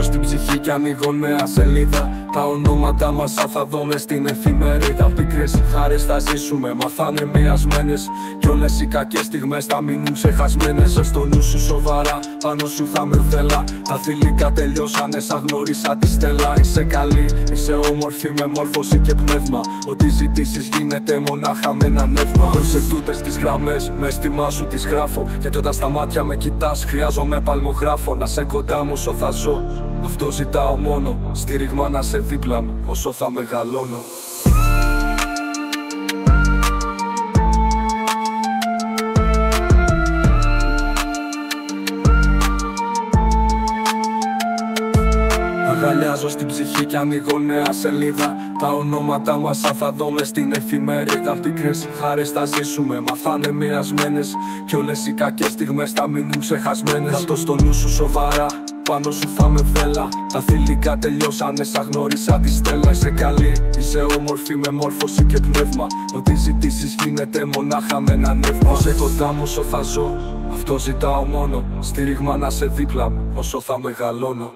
στην ψυχή κι ανοίγω νέα σελίδα. Τα ονόματα μας θα δω μες στην εφημερίδα. Πικρές χάρες θα ζήσουμε, μα θα είναι μοιρασμένες. Κι όλες οι κακές στιγμές θα μείνουν ξεχασμένες. Στο νου σου σοβαρά, πάνω σου θα με θέλα. Τα θηλυκά τελειώσανε σαν γνώρισα τη στέλα. Είσαι καλή, είσαι όμορφη με μόρφωση και πνεύμα. Ό,τι ζητήσεις γίνεται μονάχα με ένα νεύμα. Όλες τούτες τις γραμμές με αίσθημά σου τις γράφω. Γιατί όταν στα μάτια με κοιτάς χρειάζομαι παλμογράφο. Να σε κοντά μου όσο θα ζω, αυτό ζητάω μόνο. Στήριγμα να σε δίπλα μου όσο θα μεγαλώνω. Αγκαλιάζω στην ψυχή κι ανοίγω νέα σελίδα. Τα ονόματα μας θα δω μες στην εφημερίδα. Πικρές χάρες θα ζήσουμε, μα θα είναι μοιρασμένες. Κι όλες οι κακές στιγμές θα μείνουν ξεχασμένες. Θα το στο νου σου σοβαρά, πάνω σου θα με θέλα. Τα θηλυκά τελειώσανε σαν γνώρισα τη στέλα. Είσαι καλή, είσαι όμορφη με μόρφωση και πνεύμα. Ό,τι ζητήσεις γίνεται μονάχα με ένα νεύμα. Όσο κοντά μου όσο θα ζω, αυτό ζητάω μόνο. Στήριγμα να σε δίπλα μου όσο θα μεγαλώνω.